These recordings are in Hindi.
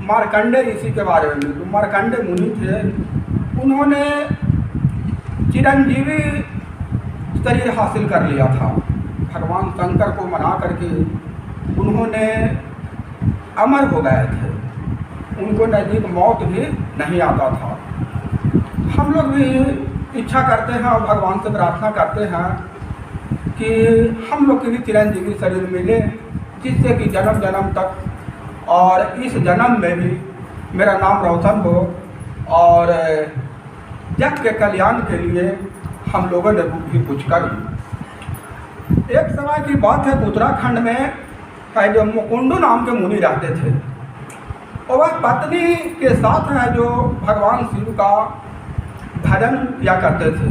मार्कंडे ऋषि के बारे में। जो मार्कंडे मुनि थे, उन्होंने चिरंजीवी शरीर हासिल कर लिया था। भगवान शंकर को मना करके उन्होंने अमर हो गए थे, उनको नज़दीक मौत भी नहीं आता था। हम लोग भी इच्छा करते हैं और भगवान से प्रार्थना करते हैं कि हम लोग की भी चिरंजीवी शरीर मिले, जिससे कि जन्म जन्म तक और इस जन्म में भी मेरा नाम रोशन हो और जग के कल्याण के लिए हम लोगों ने भी कुछ करी। एक समय की बात है, उत्तराखंड में जो मुकुंडू नाम के मुनि रहते थे, और वह पत्नी के साथ है जो भगवान शिव का भजन किया करते थे,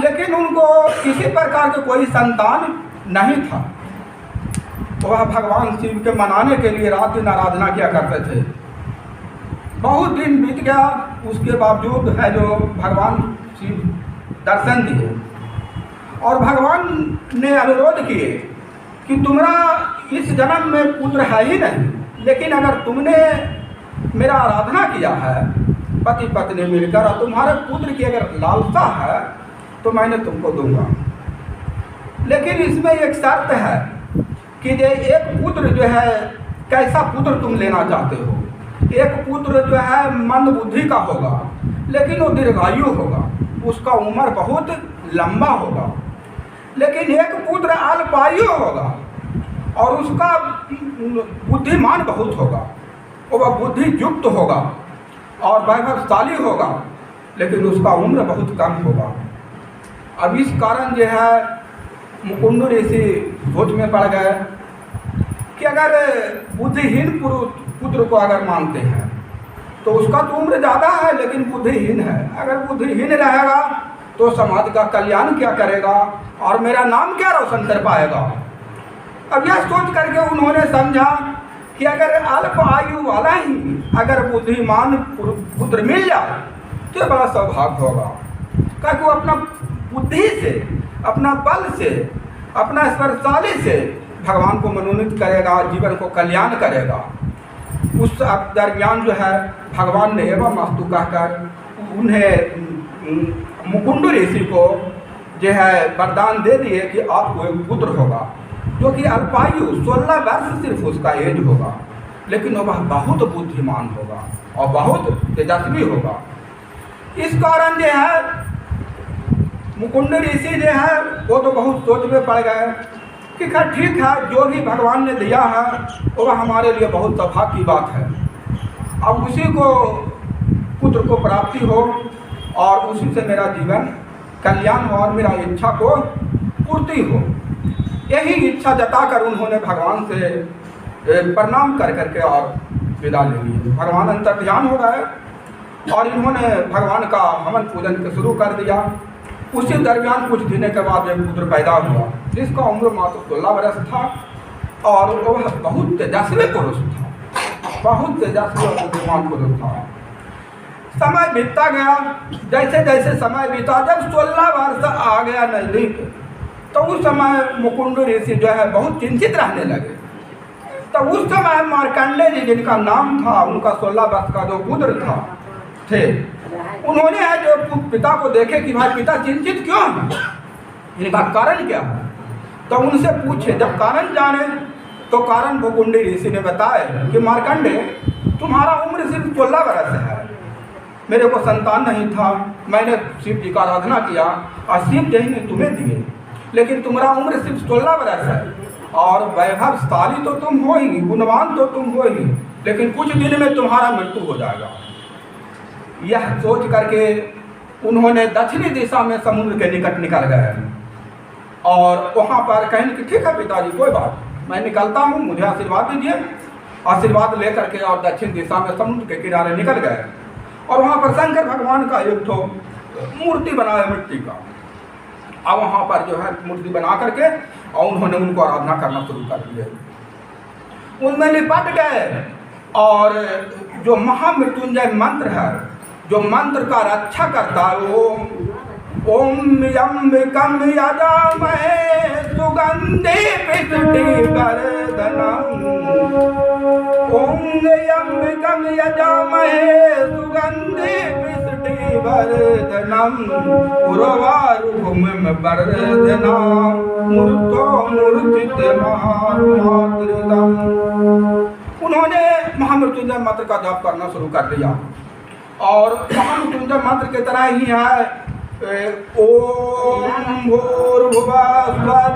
लेकिन उनको किसी प्रकार के कोई संतान नहीं था। वह भगवान शिव के मनाने के लिए रात दिन आराधना किया करते थे। बहुत दिन बीत गया, उसके बावजूद है जो भगवान शिव दर्शन दिए और भगवान ने अनुरोध किए कि तुम्हारा इस जन्म में पुत्र है ही नहीं, लेकिन अगर तुमने मेरा आराधना किया है पति पत्नी मिलकर और तुम्हारे पुत्र की अगर लालसा है तो मैंने तुमको दूंगा। लेकिन इसमें एक शर्त है कि ये एक पुत्र जो है, कैसा पुत्र तुम लेना चाहते हो। एक पुत्र जो है मंद बुद्धि का होगा, लेकिन वो दीर्घायु होगा, उसका उम्र बहुत लंबा होगा। लेकिन एक पुत्र अल्पायु होगा और उसका बुद्धिमान बहुत होगा, वह बुद्धि युक्त होगा और वैभवशाली होगा, लेकिन उसका उम्र बहुत कम होगा। अब इस कारण जो है मुकुंद ऋषि सोच में पड़ गए कि अगर बुद्धिहीन पुत्र को अगर मानते हैं तो उसका तो उम्र ज़्यादा है लेकिन बुद्धिहीन है। अगर बुद्धिहीन रहेगा तो समाज का कल्याण क्या करेगा और मेरा नाम क्या रोशन कर पाएगा। अब यह सोच करके उन्होंने समझा कि अगर अल्प आयु वाला ही अगर बुद्धिमान पुत्र मिल जाए तो बड़ा सौभाग्य होगा, क्योंकि वो अपना बुद्धि से, अपना बल से, अपना स्पर्शशाली से भगवान को मनोनीत करेगा, जीवन को कल्याण करेगा। उस दरमियान जो है भगवान ने एवं अस्तु कहकर उन्हें मुकुंद ऋषि को जो है वरदान दे दिए कि आपको एक पुत्र होगा जो कि अल्पायु 16 वर्ष सिर्फ उसका एज होगा, लेकिन वह बहुत बुद्धिमान होगा और बहुत तेजस्वी होगा। इस कारण जो है मुकुंद ऋषि जो है वो तो बहुत सोच में पड़ गए कि खैर ठीक है, जो भी भगवान ने दिया है वह हमारे लिए बहुत सौभाग्य की बात है। अब उसी को पुत्र को प्राप्ति हो और उसी से मेरा जीवन कल्याण हो और मेरा इच्छा को पूर्ति हो। यही इच्छा जताकर उन्होंने भगवान से प्रणाम कर करके और विदा ले ली। भगवान अंतर्ध्यान हो गए और इन्होंने भगवान का हवन पूजन के शुरू कर दिया। उसी दरमियान कुछ दिन के बाद एक पुत्र पैदा हुआ जिसका उम्र मात्र 16 वर्ष था और वह बहुत तेजस्वी पुरुष था, बहुत तेजस्वी और बुद्धिमान पुरुष था। समय बीतता गया, जैसे जैसे समय बीता, जब 16 वर्ष आ गया नजदीक तो उस समय मुकुंद ऋषि जो है बहुत चिंतित रहने लगे। तो उस समय मार्कंडे जी जिनका नाम था, उनका 16 वर्ष का जो पुत्र था थे, उन्होंने है जो पिता को देखे कि भाई पिता चिंतित क्यों है, इनका कारण क्या है। तो उनसे पूछे, जब कारण जाने तो कारण मुकुंद ऋषि ने बताया कि मार्कंडे तुम्हारा उम्र सिर्फ 16 वर्ष है, मेरे को संतान नहीं था, मैंने शिव जी का आराधना किया और शिव जी ने तुम्हें दिए, लेकिन तुम्हारा उम्र सिर्फ 16 वर्ष है और वैभवशाली तो तुम हो ही, गुणवान तो तुम हो ही, लेकिन कुछ दिन में तुम्हारा मृत्यु हो जाएगा। यह सोच करके उन्होंने दक्षिणी दिशा में समुद्र के निकट निकल गए और वहाँ पर कहें कि ठीक है पिताजी कोई बात, मैं निकलता हूँ, मुझे आशीर्वाद दीजिए। आशीर्वाद लेकर के और दक्षिण दिशा में समुद्र के किनारे निकल गए और वहाँ पर शंकर भगवान का एक तो मूर्ति बनाया मिट्टी का। अब वहाँ पर जो है मूर्ति बना करके और उन्होंने उनको आराधना करना शुरू कर दिया। उनमें लिपट गए और जो महामृत्युंजय मंत्र है, जो मंत्र का रक्षा करता है, वो ओम यम्बिकं यजामहे सुगंधि पुष्टिवर्धनम्। ओम यम्बिकं यजामहे सुगंधि पुष्टिवर्धनम्। उर्वारुकमिव वर्धनम् मूर्तो मूर्तितमातृतम्। उन्होंने महामृत्युंजय मंत्र का जाप करना शुरू कर दिया और महामृत्युंजय मंत्र की तरह ही है ओम भूर्भुवः स्वः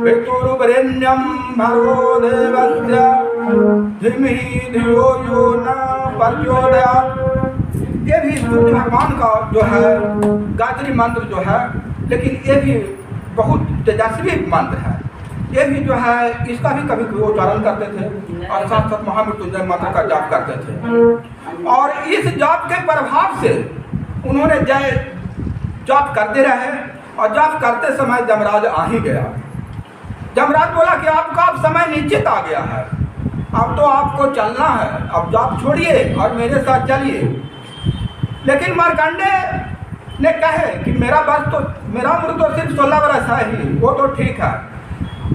पितुर्वरेण्यं भर्गो देवस्य धीमहि धियो यो न प्रचोदयात्। ये भी सूर्य भगवान का जो है गायत्री मंत्र जो है, लेकिन ये भी बहुत तेजस्वी मंत्र है। ये भी जो है इसका भी कभी कभी उच्चारण करते थे और साथ साथ महामृत्युंजय मंत्र का जाप करते थे। और इस जाप के प्रभाव से उन्होंने जय जाप करते रहे और जाप करते समय जमराज आ ही गया। जमराज बोला कि आपका अब समय निश्चित आ गया है, अब तो आपको चलना है, अब जाप छोड़िए और मेरे साथ चलिए। लेकिन मार्कंडे ने कहे कि मेरा उम्र तो सिर्फ 16 वर्ष है ही, वो तो ठीक है,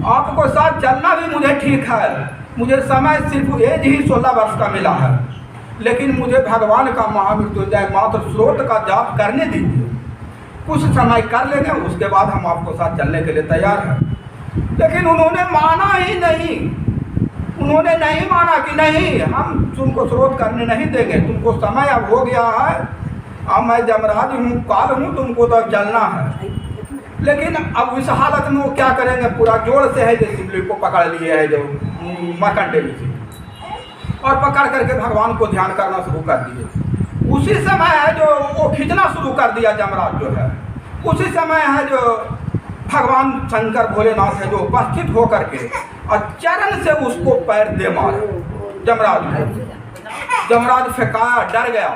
आपको साथ चलना भी मुझे ठीक है, मुझे समय सिर्फ एज ही 16 वर्ष का मिला है, लेकिन मुझे भगवान का महामृत्युंजय मंत्र स्रोत का जाप करने दीजिए, कुछ समय कर लेंगे, उसके बाद हम आपको साथ चलने के लिए तैयार हैं। लेकिन उन्होंने माना ही नहीं, उन्होंने नहीं माना कि नहीं, हम तुमको स्रोत करने नहीं देंगे, तुमको समय अब हो गया है, अब मैं जमराज हूँ, काल हूँ, तुमको तो चलना है। लेकिन अब इस हालत में वो क्या करेंगे, पूरा जोर से है जो शिवलिंग को पकड़ लिए है जो मार्कंडेय ऋषि, और पकड़ करके भगवान को ध्यान करना शुरू कर दिए। उसी समय है जो वो खींचना शुरू कर दिया जमराज जो है, उसी समय है जो भगवान शंकर भोलेनाथ है जो उपस्थित होकर के और चरण से उसको पैर दे मारे जमराज को। जमराज फेंकाया, डर गया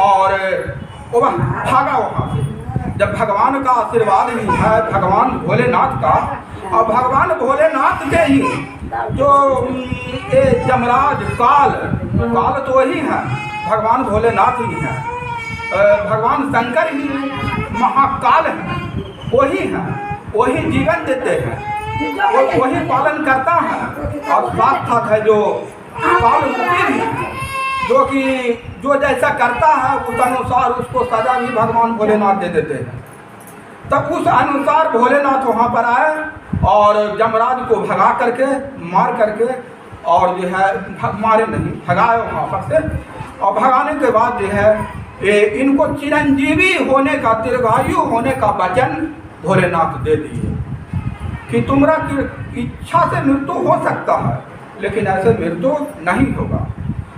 और वो भागा वहाँ से। जब भगवान का आशीर्वाद ही है, भगवान भोलेनाथ का, और भगवान भोलेनाथ के ही जो ये जमराज काल तो वही है, भगवान भोलेनाथ ही है, भगवान शंकर ही महाकाल है, वही है, वही जीवन देते हैं, वही पालन करता है। और साथ साथ है जो काल रूपी भी, जो कि जो जैसा करता है उस अनुसार उसको सजा भी भगवान भोलेनाथ दे देते हैं। तब उस अनुसार भोलेनाथ वहाँ पर आए और जमराज को भगा करके, मार करके, और जो है मारे नहीं, भगाए वहाँ पर से। और भगाने के बाद जो है इनको चिरंजीवी होने का, दीर्घायु होने का वचन भोलेनाथ दे दिए कि तुम्हारा इच्छा से मृत्यु हो सकता है, लेकिन ऐसे मृत्यु नहीं होगा।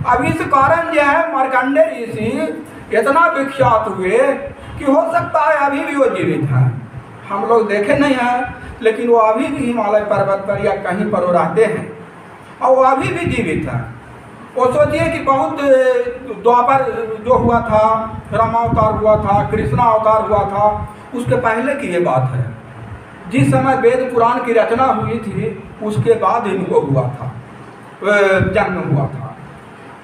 अब इस कारण जो है मार्कंडेय ऋषि इतना विख्यात हुए कि हो सकता है अभी भी वो जीवित हैं, हम लोग देखे नहीं हैं, लेकिन वो अभी भी हिमालय पर्वत पर या कहीं पर वो रहते हैं और वो अभी भी जीवित हैं। वो सोचिए कि बहुत द्वापर जो हुआ था, रामावतार हुआ था, कृष्णा अवतार हुआ था, उसके पहले की ये बात है। जिस समय वेद पुराण की रचना हुई थी उसके बाद इनको हुआ था, जन्म हुआ था।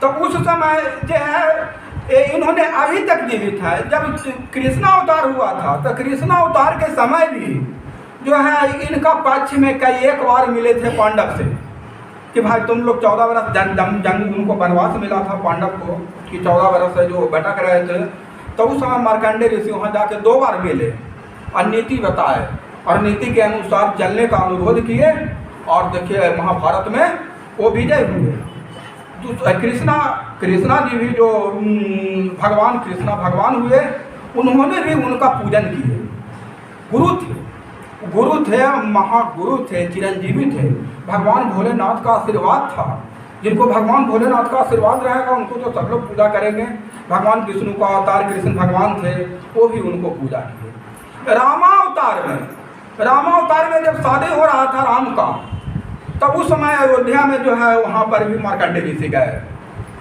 तो उस समय जो है इन्होंने अभी तक जीवित है। जब कृष्णा अवतार हुआ था तो कृष्णा अवतार के समय भी जो है इनका पक्ष में कई एक बार मिले थे पांडव से कि भाई तुम लोग 14 वर्ष जंग उनको वनवास मिला था पांडव को कि 14 वर्ष से जो भटक रहे थे। तो उस समय मार्कंडेय ऋषि वहाँ जाके 2 बार मिले और नीति बताए और नीति के अनुसार चलने का अनुरोध किए और देखिए महाभारत में वो विजय हुए। कृष्णा जी भी जो भगवान कृष्णा भगवान हुए, उन्होंने भी उनका पूजन किए। गुरु थे, महागुरु थे, चिरंजीवी थे। भगवान भोलेनाथ का आशीर्वाद था। जिनको भगवान भोलेनाथ का आशीर्वाद रहेगा उनको तो सब लोग पूजा करेंगे। भगवान विष्णु का अवतार कृष्ण भगवान थे, वो भी उनको पूजा किए। रामावतार में जब शादी हो रहा था राम का, तब उस समय अयोध्या में जो है वहाँ पर भी मार्कंडेय ऋषि गए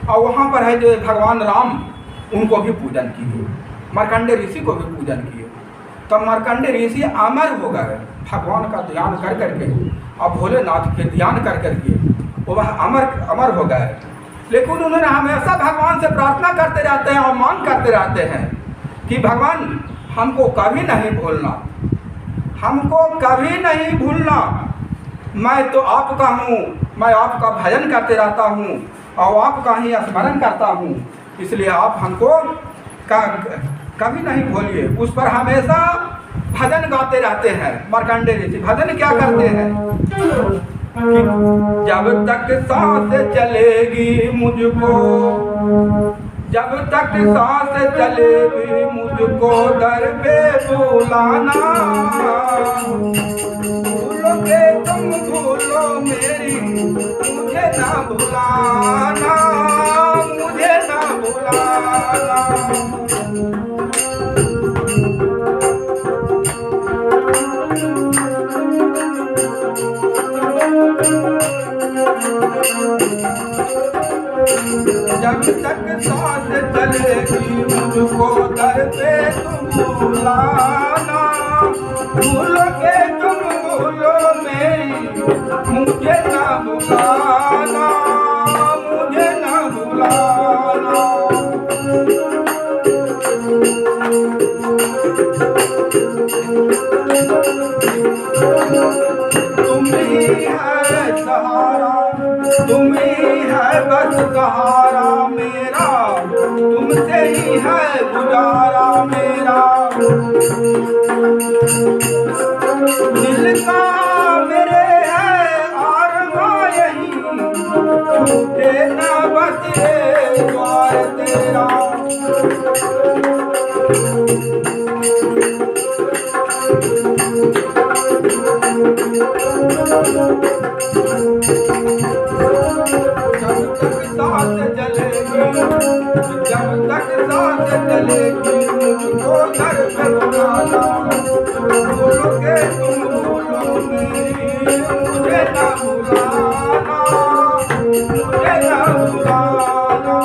और वहाँ पर है जो भगवान राम, उनको भी पूजन किए, मार्कंडेय ऋषि को भी पूजन किए। तब मार्कंडेय ऋषि अमर हो गए, भगवान का ध्यान कर करके और भोलेनाथ के ध्यान कर करके वो वह अमर हो गए। लेकिन उन्होंने हमेशा भगवान से प्रार्थना करते रहते हैं और मांग करते रहते हैं कि भगवान हमको कभी नहीं भूलना, हमको कभी नहीं भूलना। मैं तो आपका हूँ, मैं आपका भजन करते रहता हूँ और आपका ही स्मरण करता हूँ, इसलिए आप हमको कभी नहीं भूलिए। उस पर हमेशा भजन गाते रहते हैं। मार्कंडेय ऋषि भजन क्या करते हैं कि जब तक सांस चलेगी मुझको, जब तक सांस चलेगी मुझको दर पे बुलाना, भूलोगे तुम भूलो मेरी मुझे ना भुलाना, मुझे ना भुलाना। जब तक सांस चलेगी मुझको दर पे तुम बुलाना, भूलोगे तुम भूलो मेरी मुझे ना भुलाना, मुझे ना भुलाना। तुम ही है सहारा, तुम ही है बस सहारा मेरा, तुमसे ही है गुजारा मेरा। दिल का मेरे है आरमां यही, छूटे ना बस ये द्वार तेरा। जब तक सांस चलेगी, जब तक सांस चलेगी मुझको दर पे बुलाना, भूलोगे तुम भूलो मेरी मुझे ना भुलाना, मुझे ना भुलाना।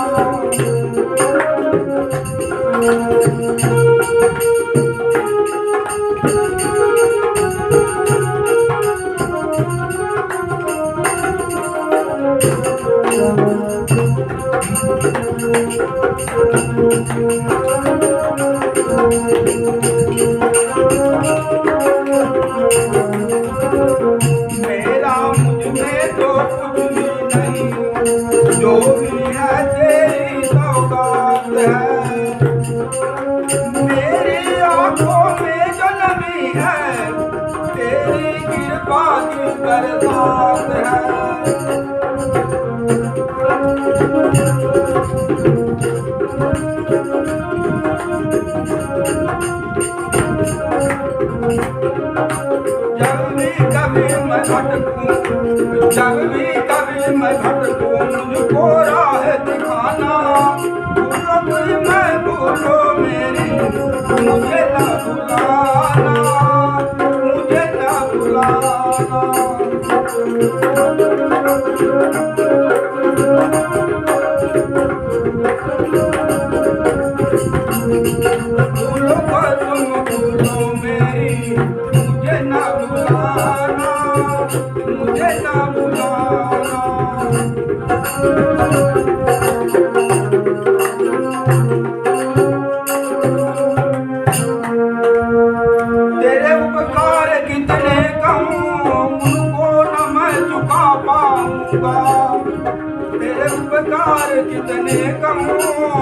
मेरा मुझ में तो कुछ भी नहीं, जो भी है तेरी सौगात है। मेरी आंखों में जो नमी है तेरी कृपा की बरसात है। जब भी कभी मैं भटकूं, जब भी कभी मैं भटकूं मुझको राह दिखाना, भूलो कोई मैं भूलो मेरी मुझे ना भुलाना, मुझे ना भुलाना। भूलो पर तुम भूलो मेरी मुझे ना भुलाना, मुझे ना भुलाना। तेरे उपकार कितने कहूँ उनको न मैं चुका पाऊंगा, तेरे उपकार कितने कहूँ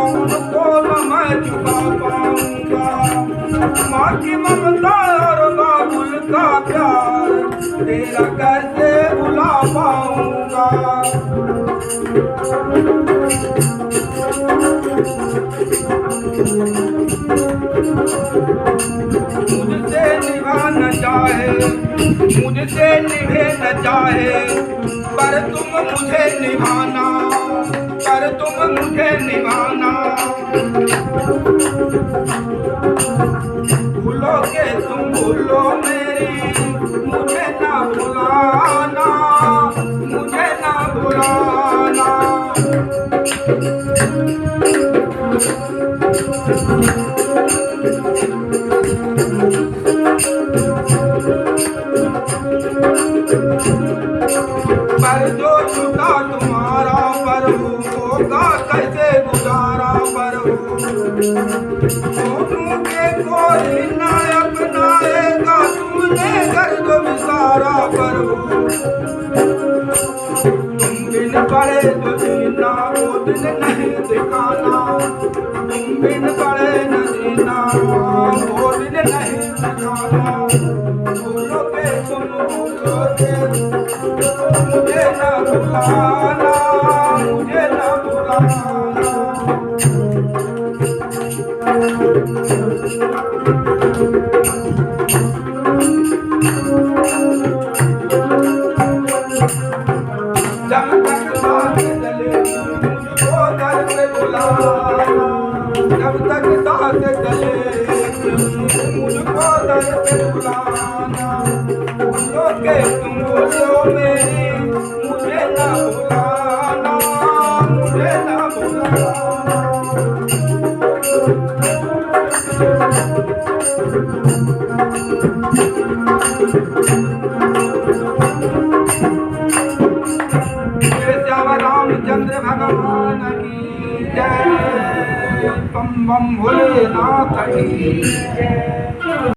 उनको न मैं चुका पाऊंगा। माँ की ममता और बाबुल का प्यार तेरा कैसे भुला पाऊंगा। मुझसे निभा न चाहे, मुझसे निभे न चाहे, पर तुम मुझे निभाना, पर तुम मुझे निभाना। भूलोगे तुम भूलो मेरी मुझे ना भुलाना, मुझे ना भुलाना। पर जो छुटा तुम्हारा पर होगा कैसे गुजारा पर हो। मुझे कोई ना अपनाएगा, तुमने गर्द विसारा प्रभु। तुम बिन पड़े तो जीना वो दिन नहीं दिखाना, तुम बिन पड़े न जीना वो दिन नहीं दिखाना। भूलोगे तुम भूलोगे, मुझे न भुलाना, मुझे न भुलाना। जब तक सांस चले मुझको दर पे बुलाना, जब तक सांस चले मुझको दर पे बुलाना। भूलो के तुम भूलो मेरी, मुझे ना भुलाना, मुझे ना भुलाना। रामचंद्र भगवान की जय, बम बम भोलेनाथ की जय।